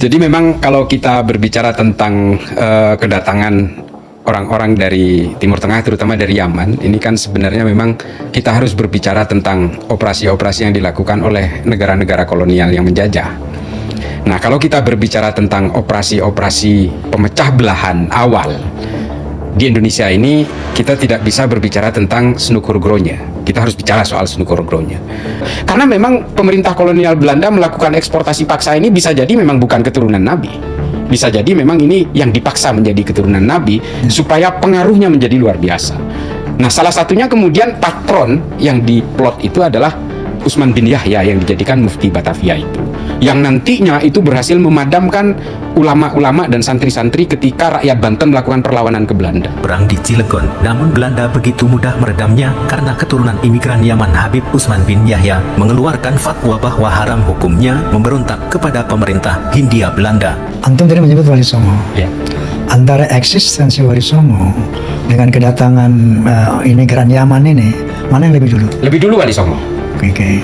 Jadi memang kalau kita berbicara tentang kedatangan orang-orang dari Timur Tengah, terutama dari Yaman, ini kan sebenarnya memang kita harus berbicara tentang operasi-operasi yang dilakukan oleh negara-negara kolonial yang menjajah. Nah, kalau kita berbicara tentang operasi-operasi pemecah belahan awal di Indonesia ini, kita tidak bisa berbicara tentang Snugurgronya. Kita harus bicara soal Snugurgronya. Karena memang pemerintah kolonial Belanda melakukan eksportasi paksa ini bisa jadi memang bukan keturunan Nabi. Bisa jadi memang ini yang dipaksa menjadi keturunan Nabi supaya pengaruhnya menjadi luar biasa. Nah, salah satunya kemudian patron yang diplot itu adalah Utsman bin Yahya yang dijadikan mufti Batavia itu, yang nantinya itu berhasil memadamkan ulama-ulama dan santri-santri ketika rakyat Banten melakukan perlawanan ke Belanda. Perang di Cilegon, namun Belanda begitu mudah meredamnya karena keturunan imigran Yaman Habib Utsman bin Yahya mengeluarkan fatwa bahwa haram hukumnya memberontak kepada pemerintah Hindia Belanda. Antum tadi menyebut Wali Songo. Ya. Antara eksistensi Wali Songo dengan kedatangan imigran Yaman ini, mana yang lebih dulu? Lebih dulu Wali Songo. Oke.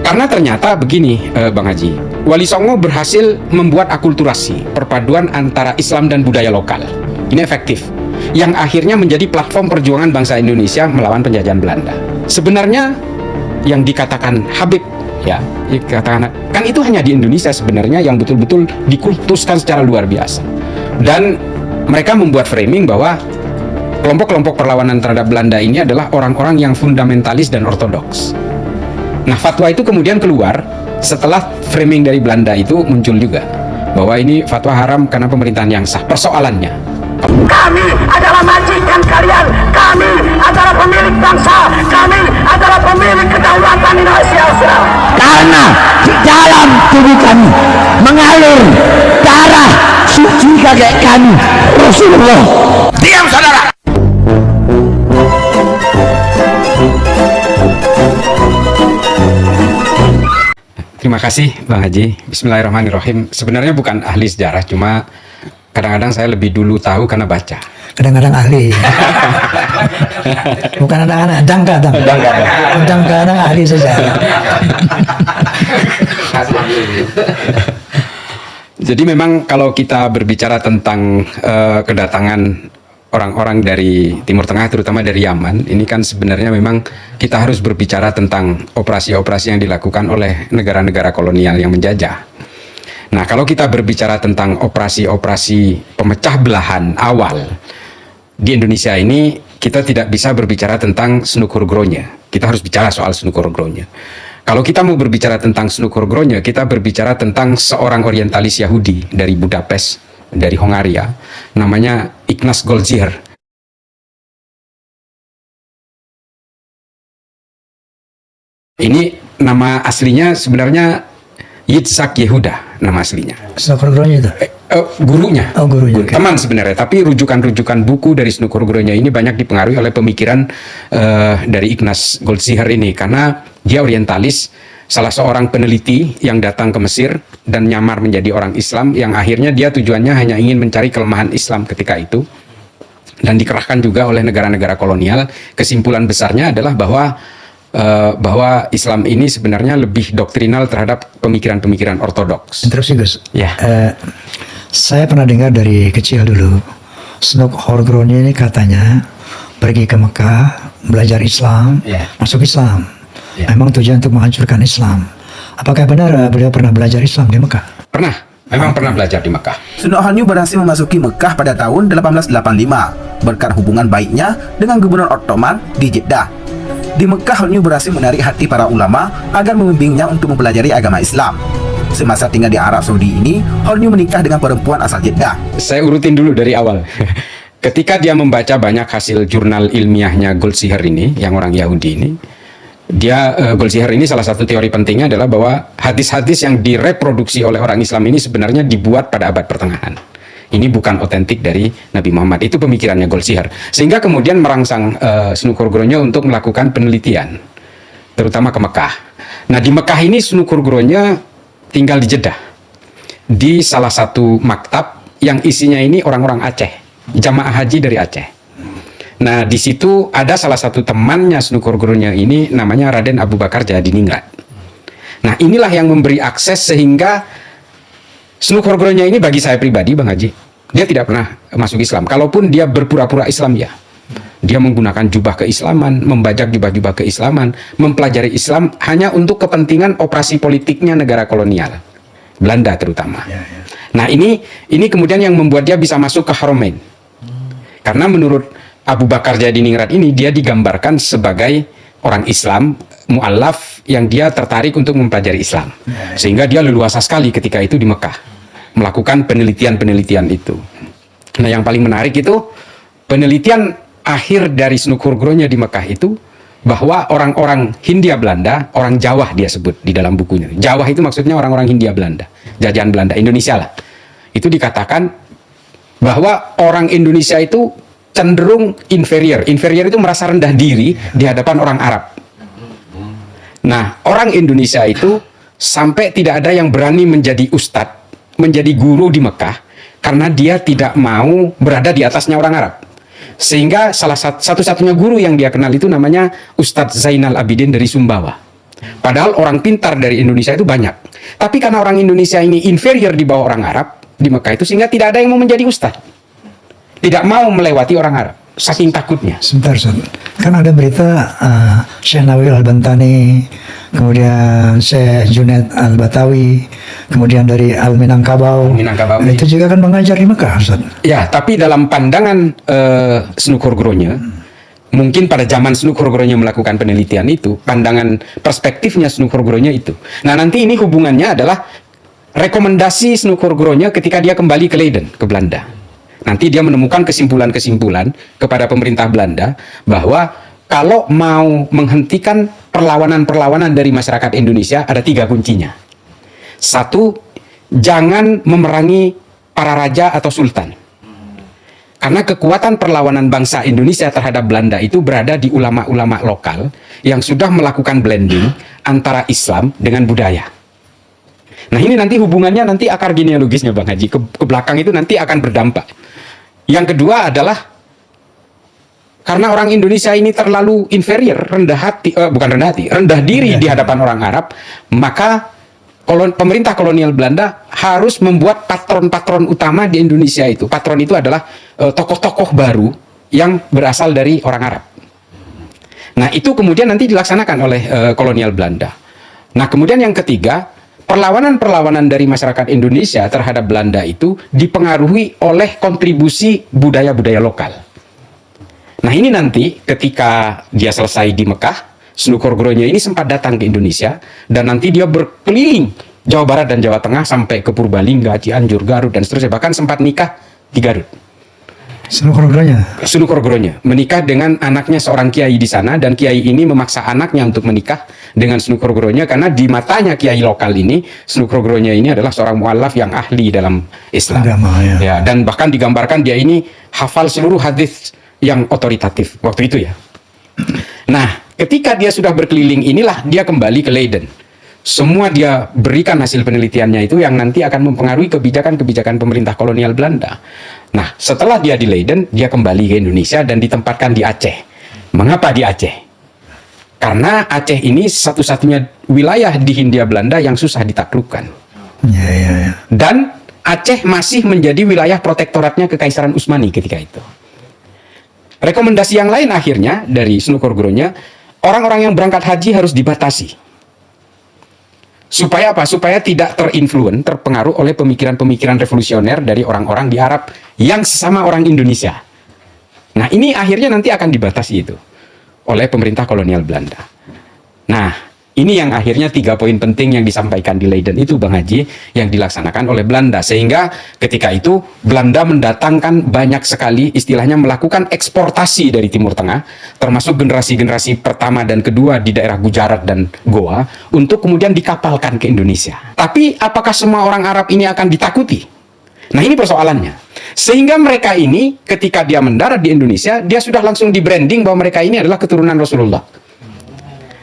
Karena ternyata begini, Bang Haji, Wali Songo berhasil membuat akulturasi, perpaduan antara Islam dan budaya lokal. Ini efektif, yang akhirnya menjadi platform perjuangan bangsa Indonesia melawan penjajahan Belanda. Sebenarnya yang dikatakan Habib, ya, dikatakan, kan itu hanya di Indonesia sebenarnya yang betul-betul dikultuskan secara luar biasa. Dan mereka membuat framing bahwa kelompok-kelompok perlawanan terhadap Belanda ini adalah orang-orang yang fundamentalis dan ortodoks. Nah, fatwa itu kemudian keluar setelah framing dari Belanda itu muncul juga, bahwa ini fatwa haram karena pemerintahan yang sah. Persoalannya, kami adalah majikan kalian, kami adalah pemilik bangsa, kami adalah pemilik kedaulatan Indonesia. Karena di dalam tubuh kami mengalir darah suci kakek kami Rasulullah. Diam saudara. terima kasih Bang Haji. Bismillahirrahmanirrahim. Sebenarnya bukan ahli sejarah, cuma kadang-kadang saya lebih dulu tahu karena baca. Kadang-kadang ahli. Bukan anak-anak, kadang-kadang ahli saja. Jadi memang kalau kita berbicara tentang kedatangan orang-orang dari Timur Tengah, terutama dari Yaman, ini kan sebenarnya memang kita harus berbicara tentang operasi-operasi yang dilakukan oleh negara-negara kolonial yang menjajah. Nah, kalau kita berbicara tentang operasi-operasi pemecah belahan awal di Indonesia ini, kita tidak bisa berbicara tentang Snugurgronya. Kita harus bicara soal Snugurgronya. Kalau kita mau berbicara tentang Snugurgronya, kita berbicara tentang seorang orientalis Yahudi dari Budapest, dari Hongaria, namanya Ignaz Goldziher. Ini nama aslinya sebenarnya Yitzhak Yehuda, nama aslinya. Snugurgronya itu? Gurunya. Oh, gurunya. Okay. Teman sebenarnya, tapi rujukan-rujukan buku dari Snugurgronya ini banyak dipengaruhi oleh pemikiran dari Ignaz Goldziher ini, karena dia orientalis, salah seorang peneliti yang datang ke Mesir dan nyamar menjadi orang Islam, yang akhirnya dia tujuannya hanya ingin mencari kelemahan Islam ketika itu, dan dikerahkan juga oleh negara-negara kolonial. Kesimpulan besarnya adalah bahwa Islam ini sebenarnya lebih doktrinal terhadap pemikiran-pemikiran ortodoks. Terus Gus, Ya. Saya pernah dengar dari kecil dulu, Snugurgronya ini katanya pergi ke Mekah, belajar Islam, masuk Islam. Memang tujuan untuk menghancurkan Islam. Apakah benar beliau pernah belajar Islam di Mekah? Pernah, memang pernah belajar di Mekah. Sun Hon berhasil memasuki Mekah pada tahun 1885 berkat hubungan baiknya dengan gubernur Ottoman di Jeddah. Di Mekah, Hon berhasil menarik hati para ulama agar membimbingnya untuk mempelajari agama Islam. Semasa tinggal di Arab Saudi ini, Hon menikah dengan perempuan asal Jeddah. Saya urutin dulu dari awal. Ketika dia membaca banyak hasil jurnal ilmiahnya Goldziher ini, yang orang Yahudi ini, Goldziher ini salah satu teori pentingnya adalah bahwa hadis-hadis yang direproduksi oleh orang Islam ini sebenarnya dibuat pada abad pertengahan. Ini bukan otentik dari Nabi Muhammad. Itu pemikirannya Goldziher. Sehingga kemudian merangsang Snugurgronya untuk melakukan penelitian, terutama ke Mekah. Nah, di Mekah ini Snugurgronya tinggal di Jeddah, di salah satu maktab yang isinya ini orang-orang Aceh, jamaah haji dari Aceh. Nah, di situ ada salah satu temannya Snugurgronya ini, namanya Raden Abu Bakar Jahadiningrat. Nah, inilah yang memberi akses sehingga Snuk Horgronya ini bagi saya pribadi, Bang Haji, dia tidak pernah masuk Islam. Kalaupun dia berpura-pura Islam, ya, dia menggunakan jubah keislaman, membajak jubah-jubah keislaman, mempelajari Islam hanya untuk kepentingan operasi politiknya negara kolonial, Belanda terutama. Nah, ini kemudian yang membuat dia bisa masuk ke Haramain. Karena menurut Abu Bakar Jadiningrat ini, dia digambarkan sebagai orang Islam mu'allaf yang dia tertarik untuk mempelajari Islam, sehingga dia leluasa sekali ketika itu di Mekah melakukan penelitian-penelitian itu. Nah, yang paling menarik itu penelitian akhir dari Snuk Horgronya di Mekah itu, bahwa orang-orang Hindia Belanda, orang Jawa dia sebut di dalam bukunya. Jawa itu maksudnya orang-orang Hindia Belanda, jajahan Belanda, Indonesia lah. Itu dikatakan bahwa orang Indonesia itu cenderung inferior. Inferior itu merasa rendah diri di hadapan orang Arab. Nah, orang Indonesia itu sampai tidak ada yang berani menjadi ustadz, menjadi guru di Mekah, karena dia tidak mau berada di atasnya orang Arab. Sehingga salah satu-satunya guru yang dia kenal itu namanya Ustadz Zainal Abidin dari Sumbawa. Padahal orang pintar dari Indonesia itu banyak. Tapi karena orang Indonesia ini inferior di bawah orang Arab di Mekah itu, sehingga tidak ada yang mau menjadi ustadz. Tidak mau melewati orang Arab, saking takutnya. Sebentar, Ustaz. Kan ada berita Syekh Nawil Al-Bantani, kemudian Syekh Junaid Al-Batawi, kemudian dari Al-Minangkabau. Minangkabau, Itu juga kan mengajar di Mekah, Ustaz. Ya, tapi dalam pandangan Snuk Horgronya, mungkin pada zaman Snuk Horgronya melakukan penelitian itu, pandangan perspektifnya Snuk Horgronya itu. Nah, nanti ini hubungannya adalah rekomendasi Snuk Horgronya ketika dia kembali ke Leiden, ke Belanda. Nanti dia menemukan kesimpulan-kesimpulan kepada pemerintah Belanda bahwa kalau mau menghentikan perlawanan-perlawanan dari masyarakat Indonesia, ada 3 kuncinya. 1, jangan memerangi para raja atau sultan. Karena kekuatan perlawanan bangsa Indonesia terhadap Belanda itu berada di ulama-ulama lokal yang sudah melakukan blending antara Islam dengan budaya. Nah, ini nanti hubungannya, nanti akar genealogisnya Bang Haji, ke belakang itu nanti akan berdampak. Yang kedua adalah karena orang Indonesia ini terlalu inferior, rendah diri di hadapan orang Arab, maka pemerintah kolonial Belanda harus membuat patron-patron utama di Indonesia itu. Patron itu adalah tokoh-tokoh baru yang berasal dari orang Arab. Nah, itu kemudian nanti dilaksanakan oleh kolonial Belanda. Nah, kemudian yang ketiga, perlawanan-perlawanan dari masyarakat Indonesia terhadap Belanda itu dipengaruhi oleh kontribusi budaya-budaya lokal. Nah, ini nanti ketika dia selesai di Mekah, Snuk Horgronya ini sempat datang ke Indonesia, dan nanti dia berkeliling Jawa Barat dan Jawa Tengah sampai ke Purbalingga, Cianjur, Garut, dan seterusnya. Bahkan sempat nikah di Garut. Snuk Horgronya. Snuk Horgronya menikah dengan anaknya seorang kiai di sana, dan kiai ini memaksa anaknya untuk menikah dengan Snuk Horgronya karena di matanya kiai lokal ini, Snuk Horgronya ini adalah seorang mu'allaf yang ahli dalam Islam. Agama, ya. Ya, dan bahkan digambarkan dia ini hafal seluruh hadis yang otoritatif waktu itu, ya. Nah, ketika dia sudah berkeliling inilah dia kembali ke Leiden. Semua dia berikan hasil penelitiannya itu yang nanti akan mempengaruhi kebijakan-kebijakan pemerintah kolonial Belanda. Nah, setelah dia di Leiden, dia kembali ke Indonesia dan ditempatkan di Aceh. Mengapa di Aceh? Karena Aceh ini satu-satunya wilayah di Hindia Belanda yang susah ditaklukkan. Ya. Dan Aceh masih menjadi wilayah protektoratnya Kekaisaran Utsmani ketika itu. Rekomendasi yang lain akhirnya dari Snuk Horgronya, orang-orang yang berangkat haji harus dibatasi. Supaya apa? Supaya tidak terpengaruh oleh pemikiran-pemikiran revolusioner dari orang-orang di Arab yang sesama orang Indonesia. Nah, ini akhirnya nanti akan dibatasi itu oleh pemerintah kolonial Belanda. Nah, ini yang akhirnya 3 poin penting yang disampaikan di Leiden itu, Bang Haji, yang dilaksanakan oleh Belanda. Sehingga ketika itu Belanda mendatangkan banyak sekali, istilahnya melakukan eksportasi dari Timur Tengah, termasuk generasi-generasi pertama dan kedua di daerah Gujarat dan Goa, untuk kemudian dikapalkan ke Indonesia. Tapi apakah semua orang Arab ini akan ditakuti? Nah, ini persoalannya. Sehingga mereka ini ketika dia mendarat di Indonesia, dia sudah langsung di-branding bahwa mereka ini adalah keturunan Rasulullah.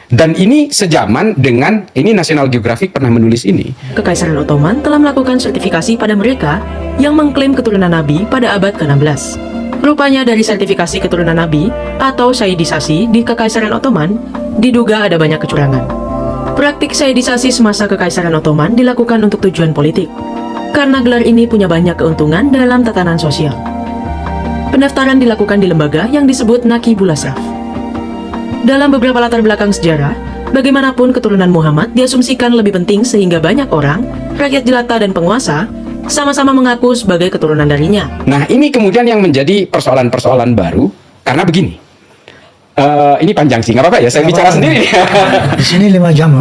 Dan ini sejaman dengan, ini National Geographic pernah menulis ini. Kekaisaran Ottoman telah melakukan sertifikasi pada mereka yang mengklaim keturunan Nabi pada abad ke-16. Rupanya dari sertifikasi keturunan Nabi atau sayyidisasi di Kekaisaran Ottoman diduga ada banyak kecurangan. Praktik sayyidisasi semasa Kekaisaran Ottoman dilakukan untuk tujuan politik. karena gelar ini punya banyak keuntungan dalam tatanan sosial. Pendaftaran dilakukan di lembaga yang disebut Naqibul Ashraf. Dalam beberapa latar belakang sejarah, bagaimanapun keturunan Muhammad diasumsikan lebih penting sehingga banyak orang, rakyat jelata dan penguasa, sama-sama mengaku sebagai keturunan darinya. Nah, ini kemudian yang menjadi persoalan-persoalan baru, karena begini. Ini panjang sih, nggak apa-apa ya, saya bicara sendiri. Di sini 5 jam.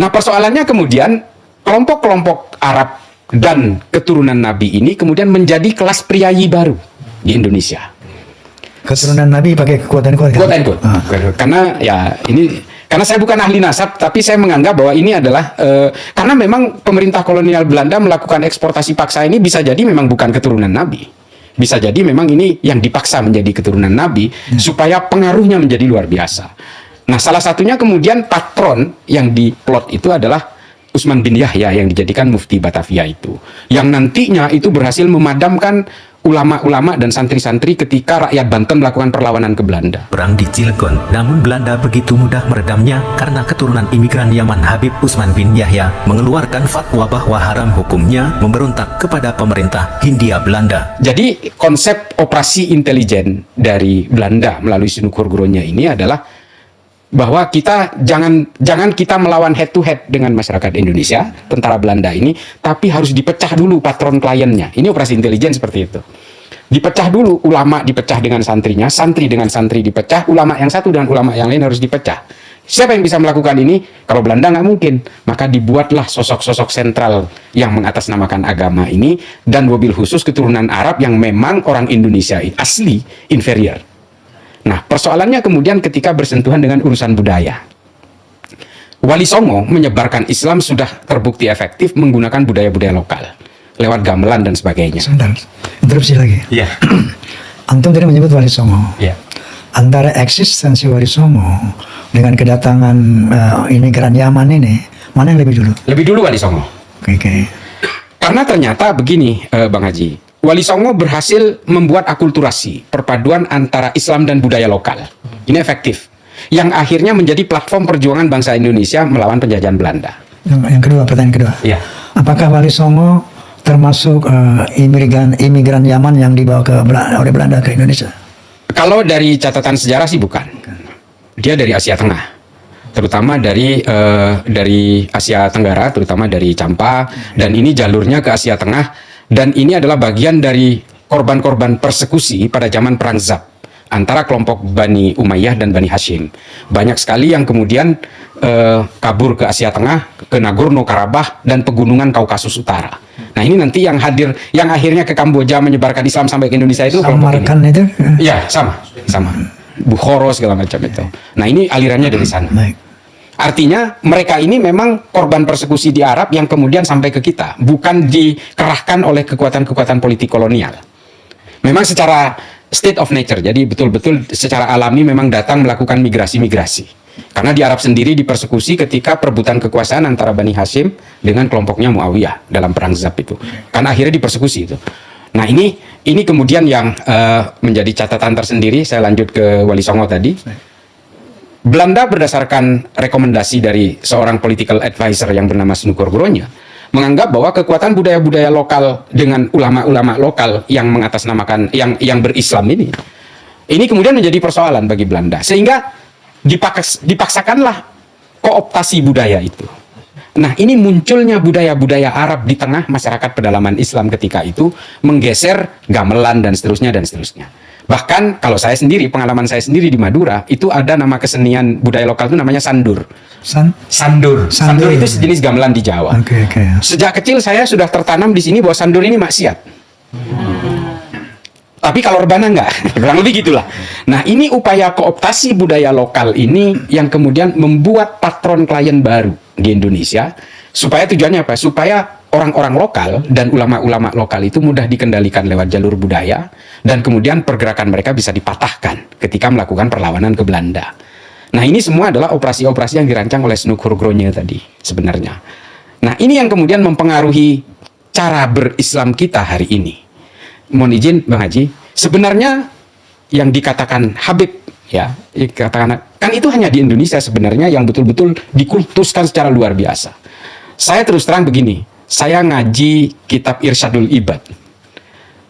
Nah, persoalannya kemudian kelompok-kelompok Arab dan keturunan Nabi ini kemudian menjadi kelas priayi baru di Indonesia. Keturunan Nabi pakai kekuatan-kekuatan. Quote and quote. Karena ya ini karena saya bukan ahli nasab, tapi saya menganggap bahwa ini adalah karena memang pemerintah kolonial Belanda melakukan eksportasi paksa ini bisa jadi memang bukan keturunan Nabi. Bisa jadi memang ini yang dipaksa menjadi keturunan Nabi supaya pengaruhnya menjadi luar biasa. Nah, salah satunya kemudian patron yang diplot itu adalah Utsman bin Yahya yang dijadikan mufti Batavia itu. Yang nantinya itu berhasil memadamkan ulama-ulama dan santri-santri ketika rakyat Banten melakukan perlawanan ke Belanda. Perang di Cilegon, namun Belanda begitu mudah meredamnya karena keturunan imigran Yaman Habib Utsman bin Yahya mengeluarkan fatwa bahwa haram hukumnya memberontak kepada pemerintah Hindia Belanda. Jadi konsep operasi intelijen dari Belanda melalui Sunuk Horgronya ini adalah bahwa kita jangan kita melawan head to head dengan masyarakat Indonesia, tentara Belanda ini, tapi harus dipecah dulu patron kliennya. Ini operasi intelijen seperti itu. Dipecah dulu, ulama dipecah dengan santrinya, santri dengan santri dipecah, ulama yang satu dan ulama yang lain harus dipecah. Siapa yang bisa melakukan ini? Kalau Belanda nggak mungkin. Maka dibuatlah sosok-sosok sentral yang mengatasnamakan agama ini, dan mobil khusus keturunan Arab yang memang orang Indonesia asli inferior. Nah, persoalannya kemudian ketika bersentuhan dengan urusan budaya. Wali Songo menyebarkan Islam sudah terbukti efektif menggunakan budaya-budaya lokal lewat gamelan dan sebagainya. Sebentar, interupsi lagi. Iya. Antum tadi menyebut Wali Songo. Iya. Antara eksistensi Wali Songo dengan kedatangan imigran Yaman ini, mana yang lebih dulu? Lebih dulu Wali Songo. Oke. Karena ternyata begini, Bang Haji. Wali Songo berhasil membuat akulturasi, perpaduan antara Islam dan budaya lokal. Ini efektif. Yang akhirnya menjadi platform perjuangan bangsa Indonesia melawan penjajahan Belanda. Yang kedua, pertanyaan kedua. Iya. Apakah Wali Songo termasuk imigran Yaman yang dibawa oleh Belanda ke Indonesia? Kalau dari catatan sejarah sih bukan. Dia dari Asia Tengah. Terutama dari Asia Tenggara, terutama dari Campa, dan ini jalurnya ke Asia Tengah. Dan ini adalah bagian dari korban-korban persekusi pada zaman Perang Zab antara kelompok Bani Umayyah dan Bani Hashim. Banyak sekali yang kemudian kabur ke Asia Tengah, ke Nagorno-Karabakh dan pegunungan Kaukasus Utara. Nah, ini nanti yang hadir, yang akhirnya ke Kamboja menyebarkan Islam sampai ke Indonesia itu kelompok ini. Itu? Iya, sama. Bukhara segala macam itu. Nah, ini alirannya dari sana. Baik. Artinya mereka ini memang korban persekusi di Arab yang kemudian sampai ke kita, bukan dikerahkan oleh kekuatan-kekuatan politik kolonial. Memang secara state of nature, jadi betul-betul secara alami memang datang melakukan migrasi-migrasi. Karena di Arab sendiri dipersekusi ketika perebutan kekuasaan antara Bani Hashim dengan kelompoknya Muawiyah dalam perang Zab itu. Karena akhirnya dipersekusi itu. Nah, ini kemudian yang menjadi catatan tersendiri. Saya lanjut ke Wali Songo tadi. Belanda berdasarkan rekomendasi dari seorang political advisor yang bernama Sunuk Horgronya menganggap bahwa kekuatan budaya-budaya lokal dengan ulama-ulama lokal yang mengatasnamakan yang berislam ini kemudian menjadi persoalan bagi Belanda, sehingga dipaksakanlah kooptasi budaya itu. Nah, ini munculnya budaya-budaya Arab di tengah masyarakat pedalaman Islam ketika itu, menggeser gamelan dan seterusnya dan seterusnya. Bahkan kalau saya sendiri, pengalaman saya sendiri di Madura, itu ada nama kesenian budaya lokal itu namanya sandur. Sandur itu sejenis gamelan di Jawa. Okay. Sejak kecil saya sudah tertanam di sini bahwa sandur ini maksiat. Tapi kalau rebana enggak, kurang lebih gitulah. Nah, ini upaya kooptasi budaya lokal ini yang kemudian membuat patron klien baru di Indonesia, supaya tujuannya apa? Supaya orang-orang lokal dan ulama-ulama lokal itu mudah dikendalikan lewat jalur budaya, dan kemudian pergerakan mereka bisa dipatahkan ketika melakukan perlawanan ke Belanda. Nah, ini semua adalah operasi-operasi yang dirancang oleh Sunuk Horgronya tadi sebenarnya. Nah, ini yang kemudian mempengaruhi cara berislam kita hari ini. Mohon izin Bang Haji, sebenarnya yang dikatakan Habib, ya, dikatakan, kan itu hanya di Indonesia sebenarnya yang betul-betul dikultuskan secara luar biasa. Saya terus terang begini, saya ngaji kitab Irsyadul Ibad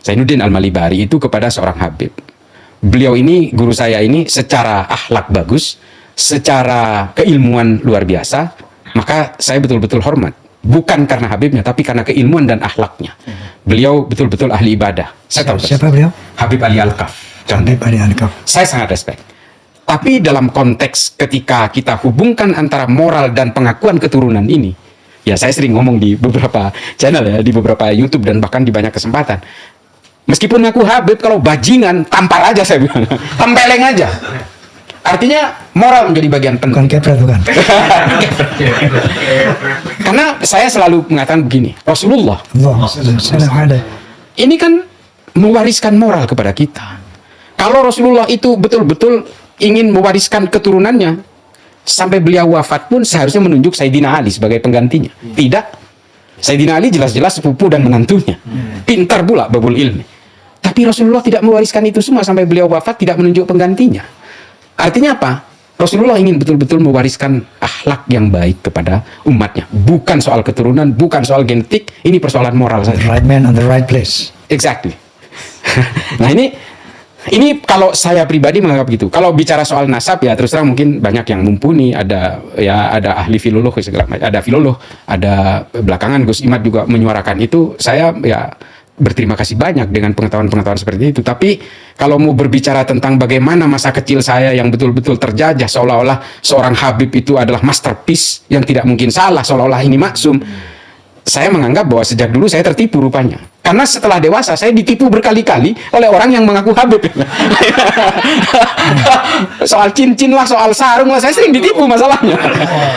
Zainuddin Al-Malibari itu kepada seorang Habib. Beliau ini, guru saya ini, secara akhlak bagus, secara keilmuan luar biasa, maka saya betul-betul hormat. Bukan karena Habibnya, tapi karena keilmuan dan akhlaknya. Beliau betul-betul ahli ibadah. Saya tahu Siapa beliau? Habib Ali Al-Kaf. Habib Ali Al-Kaf. Saya sangat respect. Tapi dalam konteks ketika kita hubungkan antara moral dan pengakuan keturunan ini, ya saya sering ngomong di beberapa channel ya, di beberapa YouTube dan bahkan di banyak kesempatan. Meskipun ngaku Habib, kalau bajingan, tampar aja saya bilang. Tempeleng aja. Artinya moral menjadi bagian Bukan penting. kepret, bukan. Karena saya selalu mengatakan begini, Rasulullah Allah sallallahu alaihi. ini kan mewariskan moral kepada kita. Kalau Rasulullah itu betul-betul ingin mewariskan keturunannya, sampai beliau wafat pun seharusnya menunjuk Sayyidina Ali sebagai penggantinya. Tidak. Sayyidina Ali jelas-jelas sepupu dan menantunya. Pintar pula babul ilmi. Tapi Rasulullah tidak mewariskan itu semua sampai beliau wafat, tidak menunjuk penggantinya. Artinya apa? Rasulullah ingin betul-betul mewariskan akhlak yang baik kepada umatnya. Bukan soal keturunan, bukan soal genetik, ini persoalan moral The saja. right man on the right place. Exactly. Nah ini kalau saya pribadi menganggap gitu. Kalau bicara soal nasab ya terus terang mungkin banyak yang mumpuni, ada ahli filolog segala macam, ada filolog, ada belakangan Gus Imad juga menyuarakan itu. Saya ya berterima kasih banyak dengan pengetahuan-pengetahuan seperti itu. Tapi kalau mau berbicara tentang bagaimana masa kecil saya yang betul-betul terjajah seolah-olah seorang Habib itu adalah masterpiece yang tidak mungkin salah, seolah-olah ini maksum. Saya menganggap bahwa sejak dulu saya tertipu rupanya. Karena setelah dewasa saya ditipu berkali-kali oleh orang yang mengaku Habib. Soal cincin lah, soal sarung lah, saya sering ditipu masalahnya.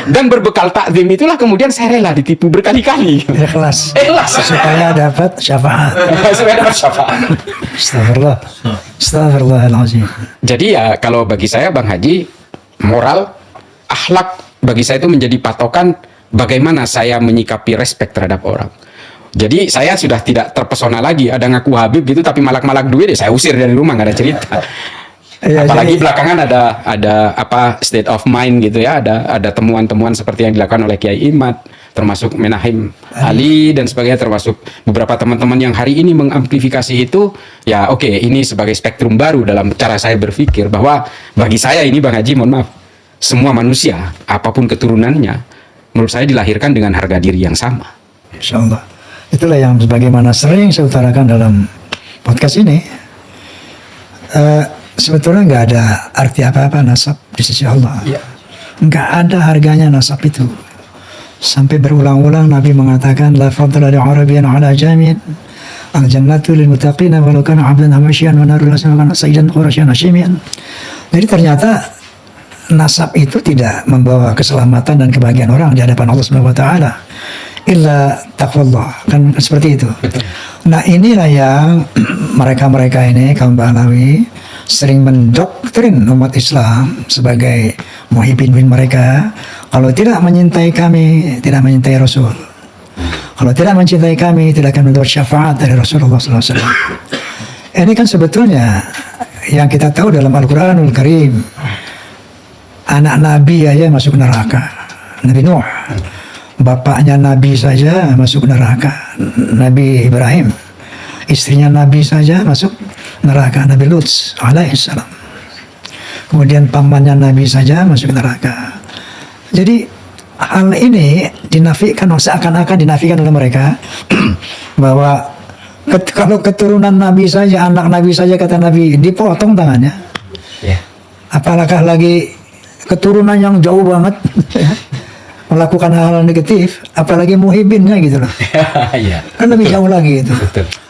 Dan berbekal takzim itulah kemudian saya rela ditipu berkali-kali. Ikhlas. Ikhlas. Supaya dapat syafaat. Supaya dapat syafaat. Astagfirullah. Astagfirullahaladzim. Jadi ya kalau bagi saya Bang Haji, moral, akhlak bagi saya itu menjadi patokan bagaimana saya menyikapi respect terhadap orang. Jadi saya sudah tidak terpesona lagi ada ngaku Habib gitu tapi malak-malak duit ya saya usir dari rumah, nggak ada cerita. Ya, Apalagi jadi- belakangan ada apa state of mind gitu ya, ada temuan-temuan seperti yang dilakukan oleh Kiai Imad, termasuk Menahim Ali dan sebagainya, termasuk beberapa teman-teman yang hari ini mengamplifikasi itu. Ya oke, ini sebagai spektrum baru dalam cara saya berpikir bahwa bagi saya ini Bang Haji, mohon maaf, semua manusia apapun keturunannya menurut saya dilahirkan dengan harga diri yang sama. Insyaallah. Itulah yang sebagaimana sering saya utarakan dalam podcast ini. Sebetulnya nggak ada arti apa-apa nasab di sisi Allah. Nggak ada harganya nasab itu. Sampai berulang-ulang Nabi mengatakan la fadla li Arabiyyin ala Jamin. Al jannatu lil muttaqin walau kana 'abdan habasyian wa narul kana sayyidan qurasyan hasyimian. Jadi ternyata nasab itu tidak membawa keselamatan dan kebahagiaan orang di hadapan Allah Subhanahu wa taala. Illa taqwallah, kan seperti itu. Nah inilah yang mereka-mereka ini kaum Bahlawi sering mendoktrin umat Islam sebagai muhibbin mereka. Kalau tidak menyintai kami, tidak menyintai Rasul. Kalau tidak mencintai kami, tidak akan mendapat syafaat dari Rasulullah SAW. Ini kan sebetulnya yang kita tahu dalam Al-Quranul Karim, anak Nabi aja masuk neraka. Nabi Nuh, bapaknya Nabi saja masuk neraka. Nabi Ibrahim, istrinya Nabi saja masuk neraka. Nabi Lut alaihissalam. Kemudian pamannya Nabi saja masuk neraka. Jadi hal ini dinafikan, seakan-akan dinafikan oleh mereka bahwa kalau keturunan Nabi saja, anak Nabi saja, kata Nabi, dipotong tangannya. Apalagi lagi keturunan yang jauh banget melakukan hal-hal negatif, apalagi muhibinnya gitu loh. Kan lebih jauh lagi itu.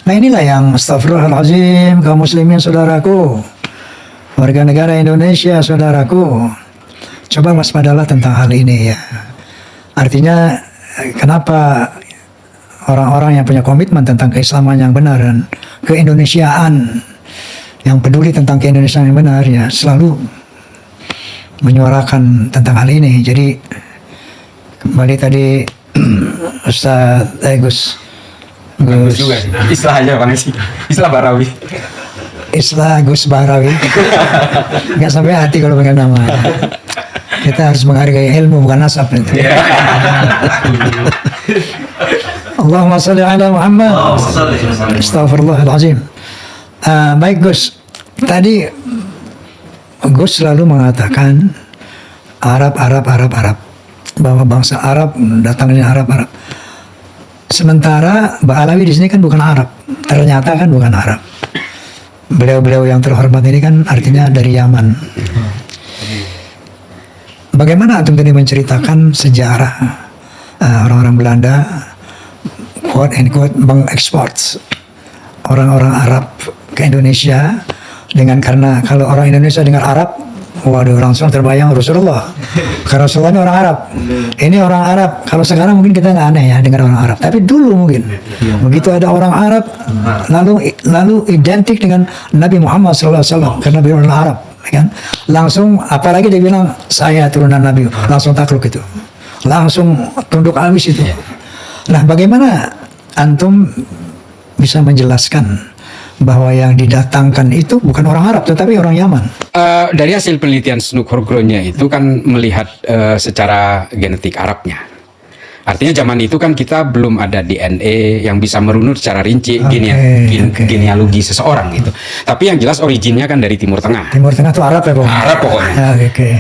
Nah inilah yang astagfirullahaladzim, kaum muslimin saudaraku, warga negara Indonesia saudaraku, coba waspadalah tentang hal ini ya. Artinya kenapa orang-orang yang punya komitmen tentang keislaman yang benar dan keindonesiaan, yang peduli tentang keindonesiaan yang benar ya selalu menyuarakan tentang hal ini. Jadi kembali tadi Ustaz Gus juga sih. Istilahnya Bang sih. Istilah Barawi. Islah Gus Bahrawi. Nggak sampai hati kalau pakai nama. Kita harus menghargai ilmu bukan nasab. Allahumma salli ala Muhammad. Astaghfirullahaladzim. Baik Gus, tadi Gus selalu mengatakan Arab, bahwa bangsa Arab datangnya Arab. Sementara Mbak Alawi di sini kan bukan Arab, ternyata kan bukan Arab. Beliau-beliau yang terhormat ini kan artinya dari Yaman. Bagaimana antum tadi menceritakan sejarah orang-orang Belanda quote and quote mengekspor orang-orang Arab ke Indonesia dengan karena kalau orang Indonesia dengar Arab, waduh langsung terbayang Rasulullah. Karena Rasulullah ini orang Arab. Ini orang Arab. Kalau sekarang mungkin kita nggak aneh ya dengar orang Arab. Tapi dulu mungkin begitu ada orang Arab lalu identik dengan Nabi Muhammad SAW karena beliau orang Arab, kan? Langsung apalagi dia bilang saya turunan Nabi, langsung takluk itu. Langsung tunduk habis itu. Nah, bagaimana antum bisa menjelaskan bahwa yang didatangkan itu bukan orang Arab tetapi orang Yaman? Dari hasil penelitian Snook Horgrownya itu kan melihat secara genetik Arabnya. Artinya zaman itu kan kita belum ada DNA yang bisa merunut secara rinci genealogi seseorang gitu. Tapi yang jelas originnya kan dari Timur Tengah. Timur Tengah itu Arab ya, Bang? Arab pokoknya.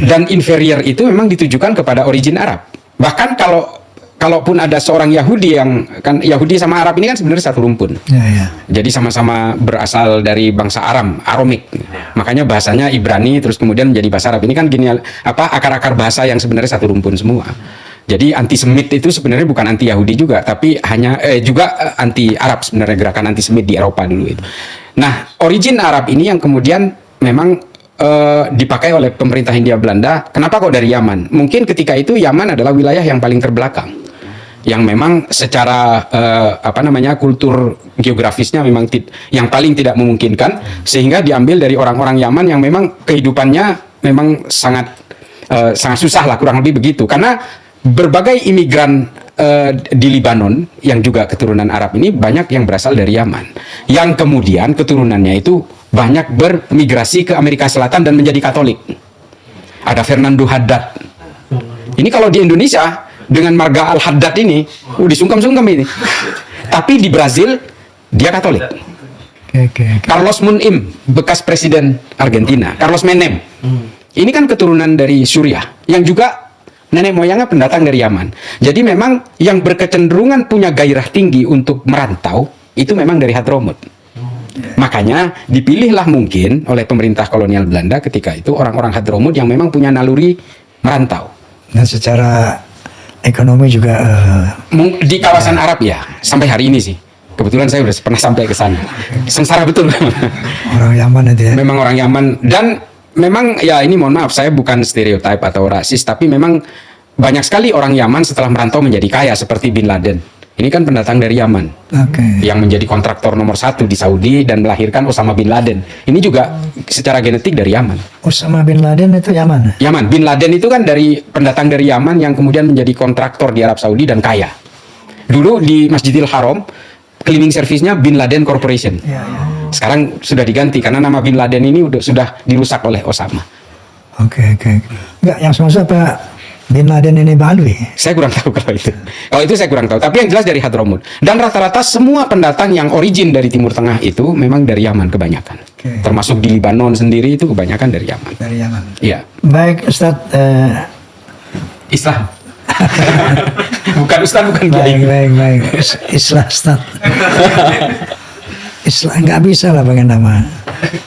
Dan inferior itu memang ditujukan kepada origin Arab. Bahkan kalaupun ada seorang Yahudi yang kan Yahudi sama Arab ini kan sebenarnya satu rumpun. Jadi sama-sama berasal dari bangsa Aramik. Makanya bahasanya Ibrani terus kemudian menjadi bahasa Arab. Ini kan akar-akar bahasa yang sebenarnya satu rumpun semua. Jadi anti-Semit itu sebenarnya bukan anti Yahudi juga, tapi hanya juga anti Arab sebenarnya, gerakan anti-Semit di Eropa dulu itu. Nah, origin Arab ini yang kemudian memang dipakai oleh pemerintah Hindia Belanda. Kenapa kok dari Yaman? Mungkin ketika itu Yaman adalah wilayah yang paling terbelakang, yang memang secara kultur geografisnya memang yang paling tidak memungkinkan, sehingga diambil dari orang-orang Yaman yang memang kehidupannya memang sangat susah lah, kurang lebih begitu. Karena berbagai imigran di Libanon yang juga keturunan Arab ini banyak yang berasal dari Yaman, yang kemudian keturunannya itu banyak bermigrasi ke Amerika Selatan dan menjadi Katolik. Ada Fernando Haddad. Ini kalau di Indonesia dengan marga Al-Haddad ini, disungkam-sungkam ini. Tapi di Brazil dia Katolik. Carlos Munim, bekas presiden Argentina, Carlos Menem. Ini kan keturunan dari Suriah, yang juga nenek moyangnya pendatang dari Yaman. Jadi memang yang berkecenderungan punya gairah tinggi untuk merantau itu memang dari Hadramut. Makanya dipilihlah mungkin oleh pemerintah kolonial Belanda ketika itu orang-orang Hadramut yang memang punya naluri merantau. Dan secara ekonomi juga di kawasan Arab ya, sampai hari ini sih. Kebetulan saya sudah pernah sampai ke sana. Sengsara betul. Orang Yaman itu ya. Memang orang Yaman, dan memang ya ini mohon maaf saya bukan stereotip atau rasis, tapi memang banyak sekali orang Yaman setelah merantau menjadi kaya seperti Bin Laden. Ini kan pendatang dari Yaman, yang menjadi kontraktor nomor 1 di Saudi dan melahirkan Osama Bin Laden. Ini juga secara genetik dari Yaman. Osama Bin Laden itu Yaman? Yaman. Bin Laden itu kan pendatang dari Yaman yang kemudian menjadi kontraktor di Arab Saudi dan kaya. Dulu di Masjidil Haram, cleaning service-nya Bin Laden Corporation. Sekarang sudah diganti karena nama Bin Laden ini sudah dirusak oleh Osama. Enggak, yang maksud apa Bin Laden ini Balwi? Saya kurang tahu kalau itu. Kalau itu saya kurang tahu. Tapi yang jelas dari Hadramut. Dan rata-rata semua pendatang yang origin dari Timur Tengah itu memang dari Yaman kebanyakan. Termasuk di Libanon sendiri itu kebanyakan dari Yaman. Dari Yaman. Iya. Baik, Ustaz. Islam. Bukan Ustaz, bukan Kiai. Baik. Islam, Ustaz. Islam nggak bisa lah pakai nama.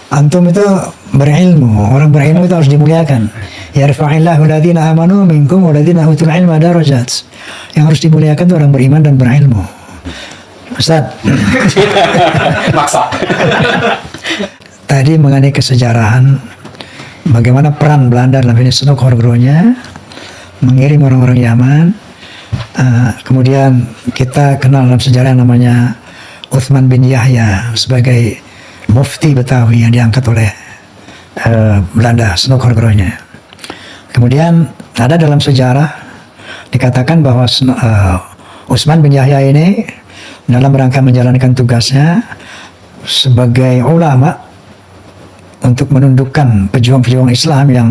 Antum itu berilmu, orang berilmu itu harus dimuliakan. Yarfa'illahu alladhina amanu minkum walladhina utul ilma darajat. Yang harus dimuliakan itu orang beriman dan berilmu. Ustaz. Maksa. Tadi mengenai kesejarahan, bagaimana peran Belanda dalam ini Snook Horgrownya mengirim orang-orang Yaman. Kemudian kita kenal dalam sejarah yang namanya Uthman bin Yahya sebagai mufti Betawi yang diangkat oleh Belanda, Snook Horgrownya. Kemudian ada dalam sejarah dikatakan bahwa Utsman bin Yahya ini dalam rangka menjalankan tugasnya sebagai ulama untuk menundukkan pejuang-pejuang Islam yang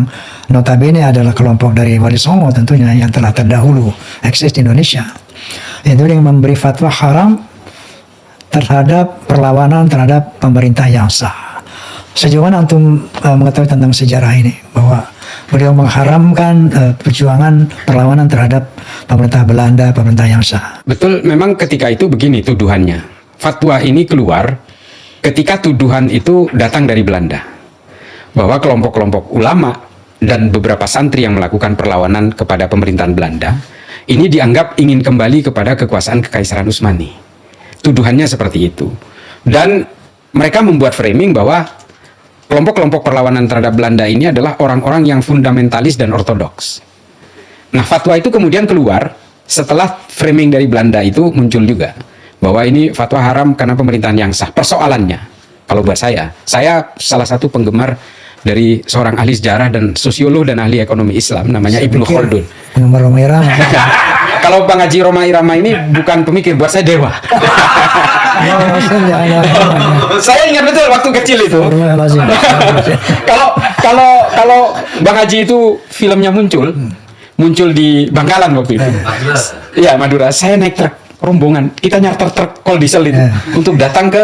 notabene adalah kelompok dari Wali Songo tentunya yang telah terdahulu eksis di Indonesia. itu yang memberi fatwa haram terhadap perlawanan terhadap pemerintah yang sah. Sejauh mana antum mengetahui tentang sejarah ini bahwa beliau mengharamkan perjuangan perlawanan terhadap pemerintah Belanda, pemerintah yang sah? Betul, memang ketika itu begini tuduhannya. Fatwa ini keluar ketika tuduhan itu datang dari Belanda, bahwa kelompok-kelompok ulama dan beberapa santri yang melakukan perlawanan kepada pemerintahan Belanda ini dianggap ingin kembali kepada kekuasaan Kekaisaran Utsmani. Tuduhannya seperti itu. Dan mereka membuat framing bahwa kelompok-kelompok perlawanan terhadap Belanda ini adalah orang-orang yang fundamentalis dan ortodoks. Nah, fatwa itu kemudian keluar setelah framing dari Belanda itu muncul juga, bahwa ini fatwa haram karena pemerintahan yang sah. Persoalannya, kalau buat saya salah satu penggemar dari seorang ahli sejarah dan sosiolog dan ahli ekonomi Islam namanya Ibnu Khaldun. Penggemar Roma Irama. Kalau Bang Haji Roma Irama ini bukan pemikir, buat saya dewa. Saya ingat betul waktu kecil itu. Kalau Bang Haji itu filmnya muncul di Bangkalan waktu itu. Iya, Madura. Saya naik truk rombongan, kita nyarter truk kol diesel itu untuk datang ke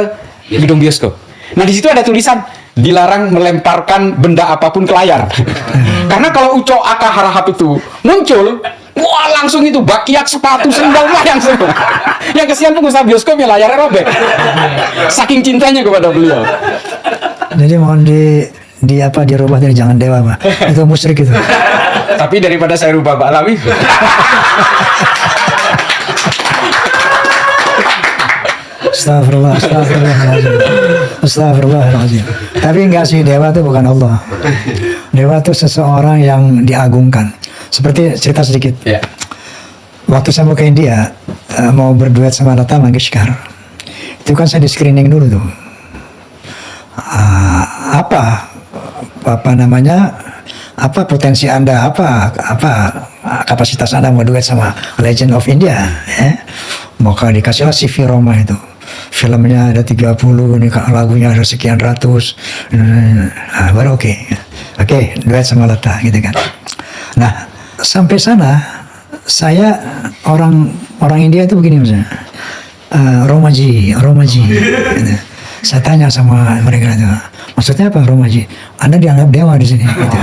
gedung bioskop. Nah, di situ ada tulisan dilarang melemparkan benda apapun ke layar. Karena kalau ucok aka harahap itu muncul, wah langsung itu bakiak, sepatu, sendal layang semua. Yang kesian pengusaha bioskopnya layarnya robek. Saking cintanya kepada beliau. Jadi mohon dirubah dari jangan dewa, Pak. Itu musyrik itu. Tapi daripada saya rubah Pak Alawi. Astagfirullahaladzim. Tapi enggak sih, dewa itu bukan Allah. Dewa itu seseorang yang diagungkan. Seperti cerita sedikit. Waktu saya mau ke India, mau berduet sama Lata Mangeshkar, itu kan saya di screening dulu tuh. Apa potensi Anda, apa kapasitas Anda mau duet sama Legend of India, maka dikasihlah CV Roma itu. Filmnya ada 30, nih lagunya ada sekian ratus, baru oke, duet sama Lata gitu kan. Nah, sampai sana saya orang India itu begini misalnya, Romaji gitu. Saya tanya sama mereka itu, maksudnya apa Romaji? Anda dianggap dewa di sini gitu.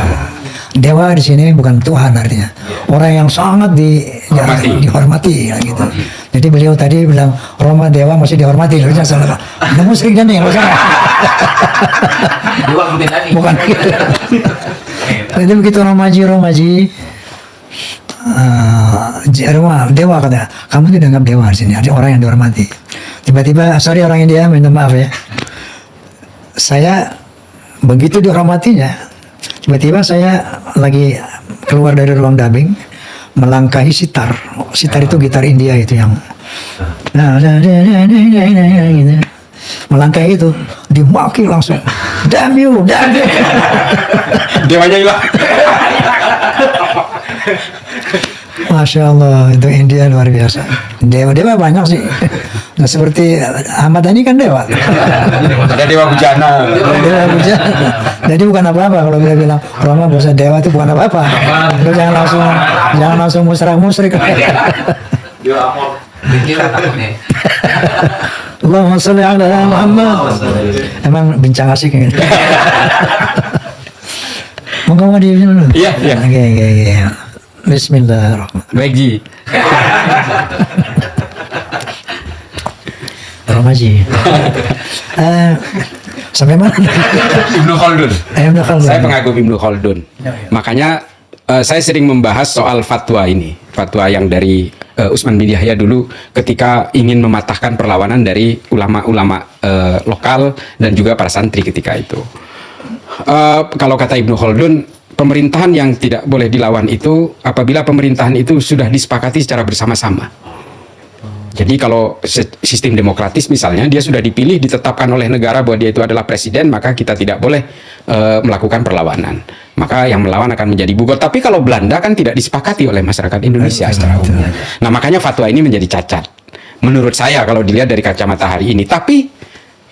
Dewa di sini bukan Tuhan artinya, orang yang sangat dihormati gitu. Jadi beliau tadi bilang Roma dewa masih dihormati, harusnya salah. Ada musyrik dan yang salah. Bukan gitu. Jadi begitu Romaji, dewa kata, kamu tidak dianggap dewa di sini, ada orang yang dihormati. Tiba-tiba, sorry orang India, minta maaf ya. Saya begitu dihormatinya, tiba-tiba saya lagi keluar dari ruang dubbing, melangkahi sitar. Sitar itu gitar India itu yang gitu. Melangkahi itu, dimaki langsung. Damn you. Dewanya hilang. Masya Allah, itu India luar biasa. Dewa banyak sih. Nah, seperti Ahmad Dhani kan dewa. Ada dewa bujana. Jadi bukan apa-apa kalau dia bilang Roma bahasa dewa itu bukan apa-apa. Lu jangan langsung musyrik. Allahumma sholli ala Muhammad. Emang bincang asik ini. Mau di sini dulu? Iya. Oke. Bismillahirrahmanirrahim. Baik Ji. Romaji. Sampai mana? Ibnu Khaldun. Saya pengagum Ibnu Khaldun. Ya. Makanya saya sering membahas soal fatwa ini. Fatwa yang dari Utsman bin Yahya dulu ketika ingin mematahkan perlawanan dari ulama-ulama lokal dan juga para santri ketika itu. Kalau kata Ibnu Khaldun, pemerintahan yang tidak boleh dilawan itu apabila pemerintahan itu sudah disepakati secara bersama-sama. Jadi kalau sistem demokratis misalnya, dia sudah dipilih, ditetapkan oleh negara bahwa dia itu adalah presiden, maka kita tidak boleh melakukan perlawanan. Maka yang melawan akan menjadi bubar. Tapi kalau Belanda kan tidak disepakati oleh masyarakat Indonesia secara umum. Nah, makanya fatwa ini menjadi cacat. Menurut saya kalau dilihat dari kacamata hari ini. Tapi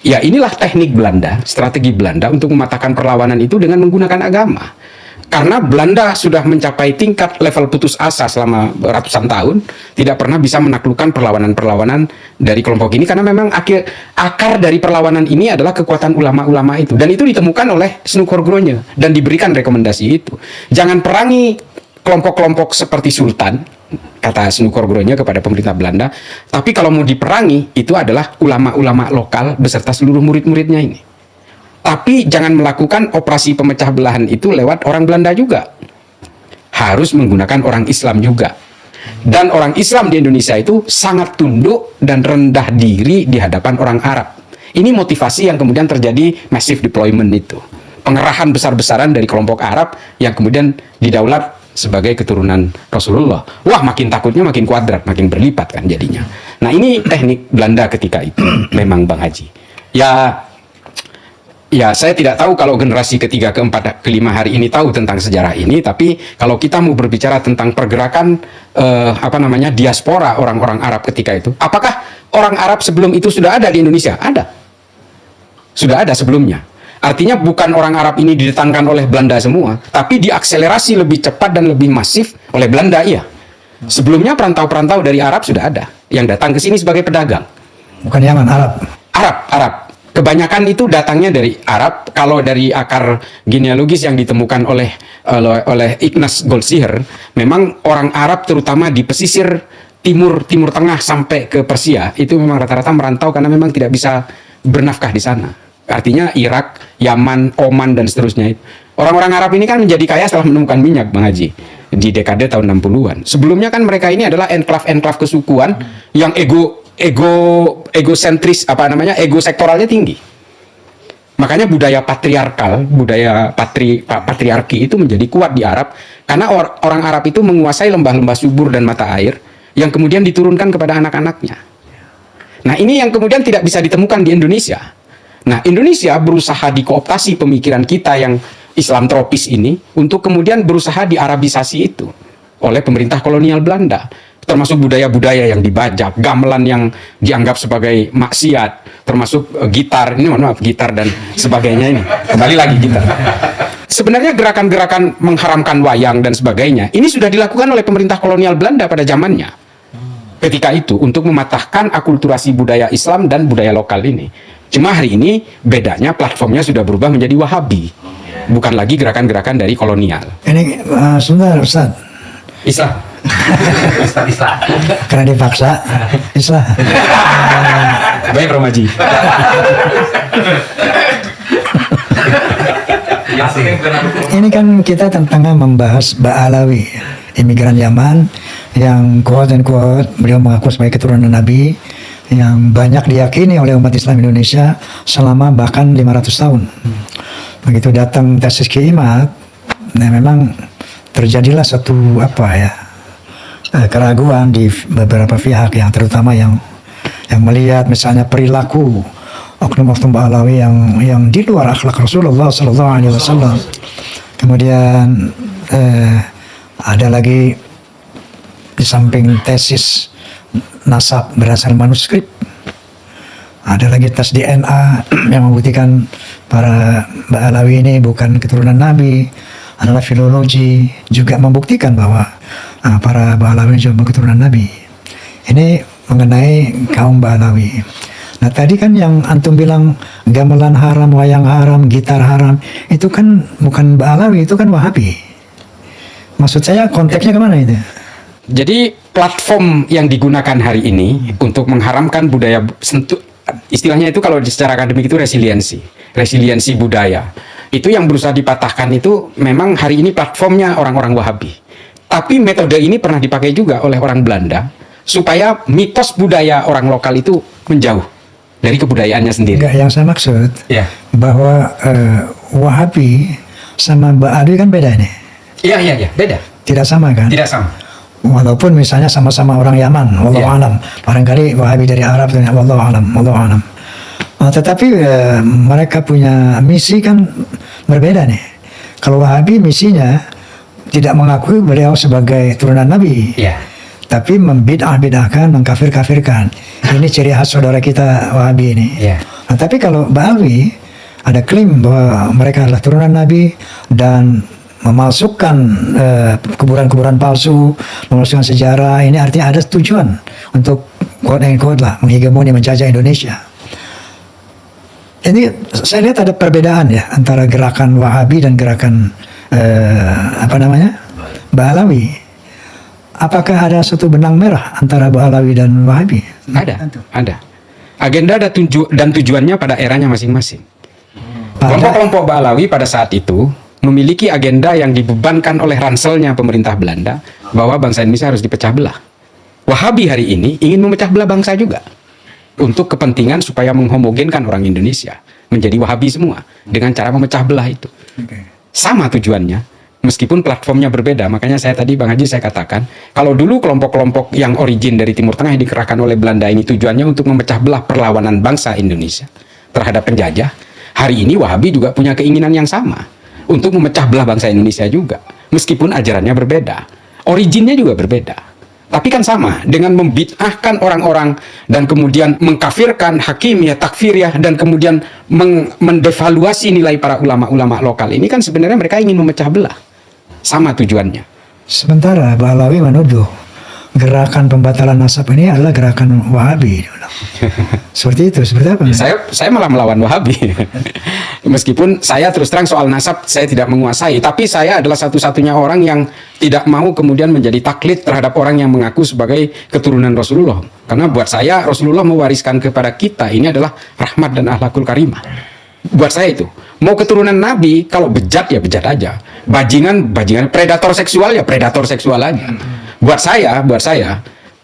ya inilah teknik Belanda, strategi Belanda untuk mematahkan perlawanan itu dengan menggunakan agama. Karena Belanda sudah mencapai tingkat level putus asa selama ratusan tahun, tidak pernah bisa menaklukkan perlawanan-perlawanan dari kelompok ini, karena memang akar dari perlawanan ini adalah kekuatan ulama-ulama itu, dan itu ditemukan oleh Snoek Oorgroenje dan diberikan rekomendasi itu. Jangan perangi kelompok-kelompok seperti Sultan, kata Snoek Oorgroenje kepada pemerintah Belanda, tapi kalau mau diperangi itu adalah ulama-ulama lokal beserta seluruh murid-muridnya ini. Tapi jangan melakukan operasi pemecah belahan itu lewat orang Belanda juga. Harus menggunakan orang Islam juga. Dan orang Islam di Indonesia itu sangat tunduk dan rendah diri di hadapan orang Arab. Ini motivasi yang kemudian terjadi massive deployment itu. Pengerahan besar-besaran dari kelompok Arab yang kemudian didaulat sebagai keturunan Rasulullah. Wah, makin takutnya makin kuadrat, makin berlipat kan jadinya. Nah, ini teknik Belanda ketika itu memang Bang Haji. Ya, saya tidak tahu kalau generasi ketiga, keempat, kelima hari ini tahu tentang sejarah ini, tapi kalau kita mau berbicara tentang pergerakan diaspora orang-orang Arab ketika itu, apakah orang Arab sebelum itu sudah ada di Indonesia? Ada. Sudah ada sebelumnya. Artinya bukan orang Arab ini didatangkan oleh Belanda semua, tapi diakselerasi lebih cepat dan lebih masif oleh Belanda, iya. Sebelumnya perantau-perantau dari Arab sudah ada yang datang ke sini sebagai pedagang. Bukan Yaman, Arab. Arab. Kebanyakan itu datangnya dari Arab. Kalau dari akar genealogis yang ditemukan oleh Ignaz Goldziher, memang orang Arab terutama di pesisir timur Tengah sampai ke Persia itu memang rata-rata merantau karena memang tidak bisa bernafkah di sana. Artinya Irak, Yaman, Oman dan seterusnya. Orang-orang Arab ini kan menjadi kaya setelah menemukan minyak, Bang Haji, di dekade tahun 60-an. Sebelumnya kan mereka ini adalah enklav-enklav kesukuan yang egosentris, ego sektoralnya tinggi. Makanya budaya patriarkal, budaya patriarki itu menjadi kuat di Arab karena orang Arab itu menguasai lembah-lembah subur dan mata air yang kemudian diturunkan kepada anak-anaknya. Nah, ini yang kemudian tidak bisa ditemukan di Indonesia. Nah, Indonesia berusaha dikooptasi pemikiran kita yang Islam tropis ini untuk kemudian berusaha diarabisasi itu oleh pemerintah kolonial Belanda. Termasuk budaya-budaya yang dibajak, gamelan yang dianggap sebagai maksiat, termasuk gitar, gitar dan sebagainya ini. Kembali lagi gitar. Sebenarnya gerakan-gerakan mengharamkan wayang dan sebagainya, ini sudah dilakukan oleh pemerintah kolonial Belanda pada zamannya. Ketika itu, untuk mematahkan akulturasi budaya Islam dan budaya lokal ini. Cuma hari ini, bedanya platformnya sudah berubah menjadi Wahabi. Bukan lagi gerakan-gerakan dari kolonial. Ini sebentar, Ustaz. Islam. Karena dipaksa Islam. Baik, Romaji. Ini kan kita tengah membahas Ba'alawi, imigran Yaman yang quote and quote beliau mengaku sebagai keturunan Nabi yang banyak diyakini oleh umat Islam Indonesia selama bahkan 500 tahun. Begitu datang tesis Kiimat, nah memang terjadilah satu keraguan di beberapa pihak, yang terutama yang melihat misalnya perilaku oknum-oknum Ba'alawi yang di luar akhlak Rasulullah SAW. Kemudian ada lagi di samping tesis nasab berdasarkan manuskrip, ada lagi tes DNA yang membuktikan para Ba'alawi ini bukan keturunan Nabi. Adalah filologi juga membuktikan bahwa para Ba'alawi juga keturunan Nabi. Ini mengenai kaum Ba'alawi. Nah, tadi kan yang antum bilang gamelan haram, wayang haram, gitar haram, itu kan bukan Ba'alawi, itu kan Wahabi. Maksud saya konteksnya kemana itu? Jadi platform yang digunakan hari ini untuk mengharamkan budaya, istilahnya itu kalau secara akademik itu resiliensi budaya. Itu yang berusaha dipatahkan itu memang hari ini platformnya orang-orang Wahabi. Tapi metode ini pernah dipakai juga oleh orang Belanda supaya mitos budaya orang lokal itu menjauh dari kebudayaannya sendiri. Enggak, yang saya maksud bahwa Wahabi sama Ba'alawi kan beda nih. Iya, beda. Tidak sama kan? Tidak sama. Walaupun misalnya sama-sama orang Yaman, wallahu alam. Barangkali Wahabi dari Arab, wallahu alam. Tetapi mereka punya misi kan berbeda nih. Kalau Wahabi misinya tidak mengakui beliau sebagai turunan Nabi, tapi membid'ah-bid'ahkan, mengkafir-kafirkan. Ini ciri khas saudara kita Wahabi ini. Nah, tapi kalau Ba'alawi ada klaim bahwa mereka adalah turunan Nabi dan memalsukan kuburan-kuburan palsu, memalsukan sejarah. Ini artinya ada tujuan untuk quote and quote lah menghegemoni, menjajah Indonesia. Ini saya lihat ada perbedaan ya antara gerakan Wahabi dan gerakan Bahlawi. Apakah ada satu benang merah antara Bahlawi dan Wahabi? Ada. Agenda dan tujuannya pada eranya masing-masing. Kelompok-kelompok Bahlawi pada saat itu memiliki agenda yang dibebankan oleh ranselnya pemerintah Belanda bahwa bangsa Indonesia harus dipecah belah. Wahabi hari ini ingin memecah belah bangsa juga untuk kepentingan supaya menghomogenkan orang Indonesia menjadi Wahabi semua dengan cara memecah belah itu. Sama tujuannya, meskipun platformnya berbeda. Makanya saya tadi Bang Haji saya katakan, kalau dulu kelompok-kelompok yang origin dari Timur Tengah yang dikerahkan oleh Belanda ini tujuannya untuk memecah belah perlawanan bangsa Indonesia terhadap penjajah, hari ini Wahabi juga punya keinginan yang sama untuk memecah belah bangsa Indonesia juga, meskipun ajarannya berbeda, originnya juga berbeda. Tapi kan sama dengan membid'ahkan orang-orang dan kemudian mengkafirkan hakimiyah, takfiriyah, dan kemudian mendevaluasi nilai para ulama-ulama lokal ini kan sebenarnya mereka ingin memecah belah. Sama tujuannya. Sementara Bahlawi menuduh gerakan pembatalan nasab ini adalah gerakan Wahabi. Seperti itu, seperti apa? Saya malah melawan Wahabi. Meskipun saya terus terang soal nasab saya tidak menguasai, tapi saya adalah satu-satunya orang yang tidak mau kemudian menjadi taklid terhadap orang yang mengaku sebagai keturunan Rasulullah. Karena buat saya Rasulullah mewariskan kepada kita ini adalah rahmat dan akhlakul karimah. Buat saya itu, mau keturunan Nabi, kalau bejat ya bejat aja, bajingan, predator seksual ya predator seksual aja. Buat saya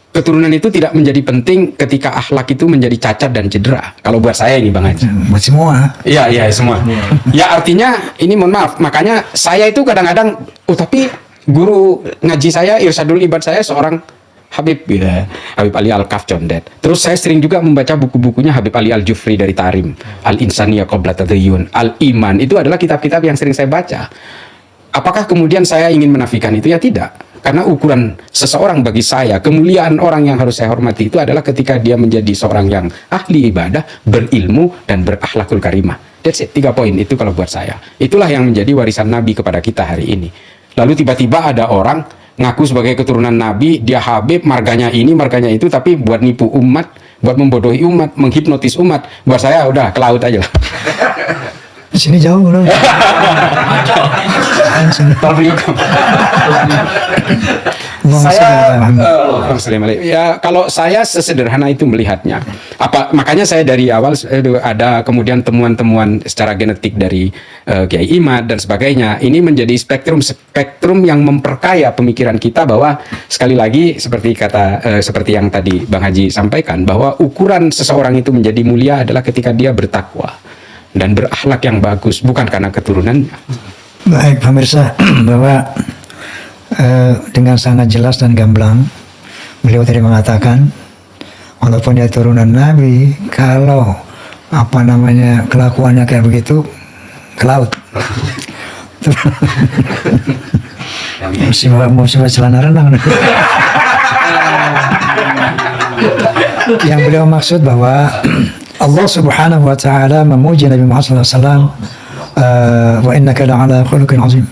keturunan itu tidak menjadi penting ketika akhlak itu menjadi cacat dan cedera. Kalau buat saya ini Bang Haji. Buat semua. Iya semua. Ya artinya ini mohon maaf, makanya saya itu kadang-kadang, tapi guru ngaji saya, Irsyadul Ibad saya seorang Habib Habib Ali Al-Kaf Condet. Terus saya sering juga membaca buku-bukunya Habib Ali Al-Jufri dari Tarim, Al-Insaniyah Qabla Tadayun, Al-Iman. Itu adalah kitab-kitab yang sering saya baca. Apakah kemudian saya ingin menafikan itu? Ya tidak. Karena ukuran seseorang bagi saya, kemuliaan orang yang harus saya hormati itu adalah ketika dia menjadi seorang yang ahli ibadah, berilmu, dan berakhlakul karimah. That's it, 3 poin itu kalau buat saya. Itulah yang menjadi warisan Nabi kepada kita hari ini. Lalu tiba-tiba ada orang ngaku sebagai keturunan Nabi, dia Habib, marganya ini, marganya itu, tapi buat nipu umat, buat membodohi umat, menghipnotis umat. Buat saya udah ke laut aja. Di sini jauh loh. Ya kalau saya sesederhana itu melihatnya. Makanya saya dari awal ada kemudian temuan-temuan secara genetik dari Kiai Imad dan sebagainya. Ini menjadi spektrum yang memperkaya pemikiran kita bahwa sekali lagi seperti yang tadi Bang Haji sampaikan, bahwa ukuran seseorang itu menjadi mulia adalah ketika dia bertakwa dan berakhlak yang bagus, bukan karena keturunannya. Baik pemirsa, bahwa dengan sangat jelas dan gamblang beliau tadi mengatakan walaupun dia turunan Nabi, kalau kelakuannya kayak begitu ke laut. Musibah celana renang. Yang beliau maksud bahwa Allah Subhanahu wa taala memuji Nabi Muhammad SAW, wa innaka la'ala khuluqin azim.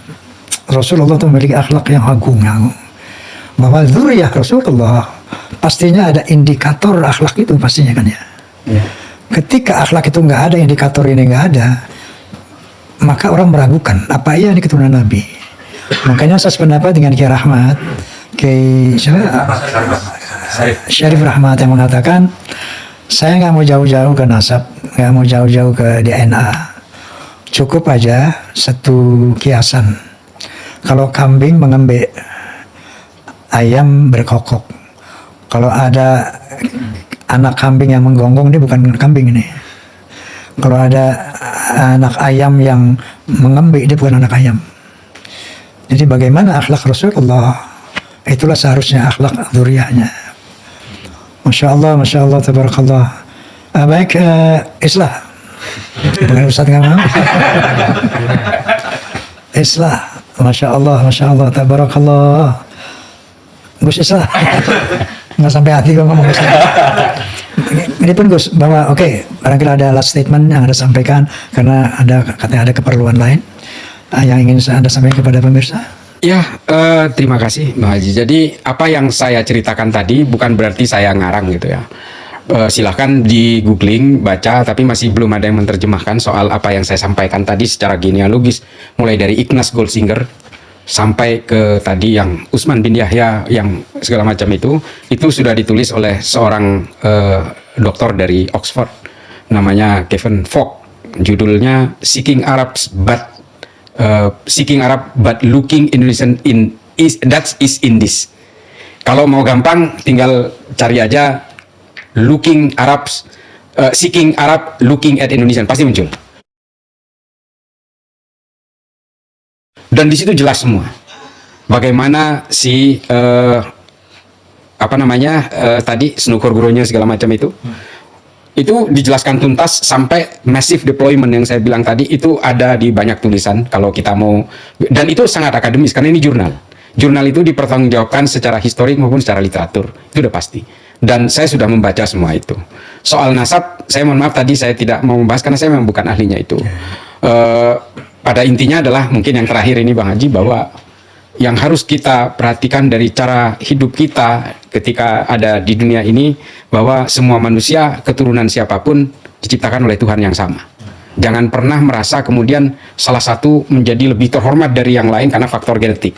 Rasulullah itu memiliki akhlak yang agung. Bahwa dzurriyyah Rasulullah pastinya ada indikator akhlak itu pastinya kan ya. Ketika akhlak itu nggak ada, indikator ini nggak ada, maka orang meragukan apa iya ini keturunan Nabi. Makanya saya sependapat dengan Kiai Rahmat, Kiai Syarif Rahmat yang mengatakan, saya nggak mau jauh-jauh ke nasab, nggak mau jauh-jauh ke DNA. Cukup aja satu kiasan. Kalau kambing mengembek, ayam berkokok. Kalau ada anak kambing yang menggonggong, ini bukan kambing ini. Kalau ada anak ayam yang mengembek, dia bukan anak ayam. Jadi bagaimana akhlak Rasulullah? Itulah seharusnya akhlak dzurriyyahnya. Masya Allah, tabarakallah. Baik, Islah. Bukan Ustaz nggak mau. Islah, Masya Allah, tabarakallah. Gus Islah. Nggak sampai hati kalau ngomong Gus. Ini pun Gus, bahwa oke, barangkali ada last statement yang Anda sampaikan, karena katanya ada keperluan lain. yang ingin Anda sampaikan kepada pemirsa? Ya, terima kasih Bang Haji. Jadi apa yang saya ceritakan tadi bukan berarti saya ngarang gitu ya. Silahkan di googling, baca, tapi masih belum ada yang menerjemahkan soal apa yang saya sampaikan tadi secara genealogis, mulai dari Ignaz Goldzinger sampai ke tadi yang Utsman bin Yahya yang segala macam itu sudah ditulis oleh seorang doktor dari Oxford, namanya Kevin Fogg. Judulnya Seeking Arab but Looking Indonesian that is in this. Kalau mau gampang tinggal cari aja Seeking Arab Looking at Indonesian, pasti muncul. Dan di situ jelas semua bagaimana si tadi Snook Horgronya segala macam itu dijelaskan tuntas sampai massive deployment yang saya bilang tadi, itu ada di banyak tulisan kalau kita mau, dan itu sangat akademis karena ini jurnal itu dipertanggungjawabkan secara historik maupun secara literatur, itu udah pasti, dan saya sudah membaca semua itu. Soal nasab, saya mohon maaf tadi saya tidak mau membahas karena saya memang bukan ahlinya itu. Pada intinya adalah mungkin yang terakhir ini Bang Haji, bahwa yang harus kita perhatikan dari cara hidup kita ketika ada di dunia ini, bahwa semua manusia keturunan siapapun diciptakan oleh Tuhan yang sama. Jangan pernah merasa kemudian salah satu menjadi lebih terhormat dari yang lain karena faktor genetik.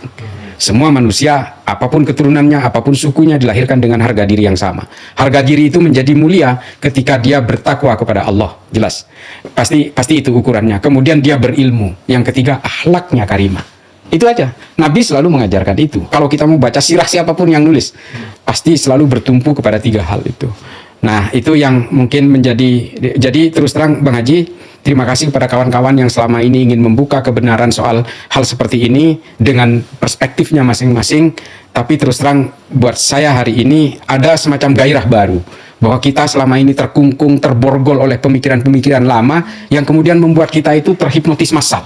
Semua manusia, apapun keturunannya, apapun sukunya, dilahirkan dengan harga diri yang sama. Harga diri itu menjadi mulia ketika dia bertakwa kepada Allah, jelas. Pasti itu ukurannya. Kemudian dia berilmu. Yang ketiga, akhlaknya karimah. Itu aja. Nabi selalu mengajarkan itu. Kalau kita mau baca sirah siapapun yang nulis, pasti selalu bertumpu kepada 3 hal itu. Nah, itu yang mungkin menjadi, jadi terus terang Bang Haji, terima kasih kepada kawan-kawan yang selama ini ingin membuka kebenaran soal hal seperti ini dengan perspektifnya masing-masing. Tapi terus terang buat saya hari ini ada semacam gairah baru, bahwa kita selama ini terkungkung, terborgol oleh pemikiran-pemikiran lama yang kemudian membuat kita itu terhipnotis massal.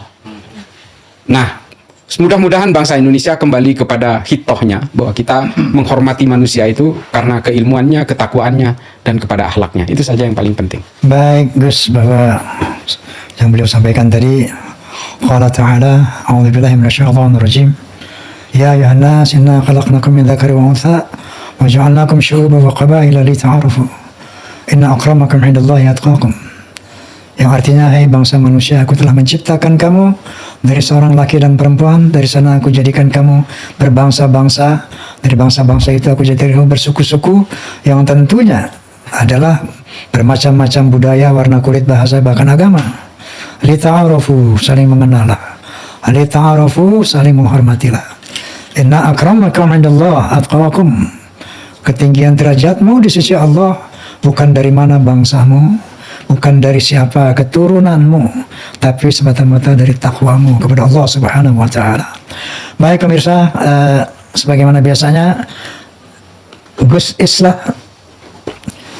Nah, mudah-mudahan bangsa Indonesia kembali kepada hitohnya, bahwa kita menghormati manusia itu karena keilmuannya, ketakwaannya, dan kepada akhlaknya. Itu saja yang paling penting. Baik Gus, bahwa yang beliau sampaikan tadi, qala ta'ala, a'udzubillahi minasyaitonir rajim, ya ayuhan nas inna khalaqnakum min dzakari wa untha wa ja'alnakum syu'uban wa qabaila lita'arafu inna akramakum 'indallahi atqakum. Yang artinya, hai bangsa manusia, aku telah menciptakan kamu dari seorang laki dan perempuan. Dari sana aku jadikan kamu berbangsa-bangsa. Dari bangsa-bangsa itu aku jadikan kamu bersuku-suku, yang tentunya adalah bermacam-macam budaya, warna kulit, bahasa, bahkan agama. Lita'arafu, saling mengenal. Lita'arafu, saling menghormatilah. Inna akramakum 'indallah atqakum. Ketinggian derajatmu di sisi Allah bukan dari mana bangsamu, bukan dari siapa keturunanmu, tapi semata-mata dari takwamu kepada Allah Subhanahu wa Ta'ala. Baik pemirsa, sebagaimana biasanya Gus Islah,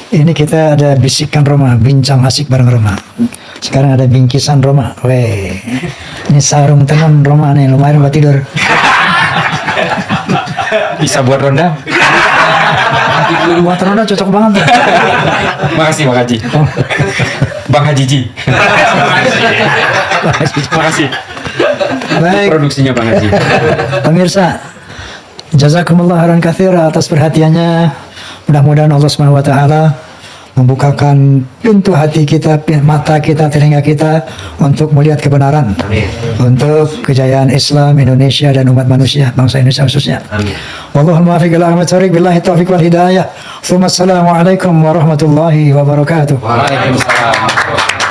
ini kita ada bisikan Roma, bincang asik bareng Roma. Sekarang ada bingkisan Roma. Weh, ini sarung tenun Roma nih, lumayan buat tidur. Bisa buat ronda? Buat ronda cocok banget tuh. Makasih Bang Haji. Bang Haji Ji. Makasih. Baik. Produksinya Bang Haji. Pemirsa, jazakumullah khairan katsira atas perhatiannya. Mudah-mudahan Allah Subhanahu wa Ta'ala membukakan pintu hati kita, mata kita, telinga kita untuk melihat kebenaran. Amin. Untuk kejayaan Islam Indonesia dan umat manusia, bangsa Indonesia khususnya. Amin. Wallahul muwaffiq ila aqwamit thoriq, billahi taufiq wal hidayah. Assalamualaikum warahmatullahi wabarakatuh. Waalaikumsalam.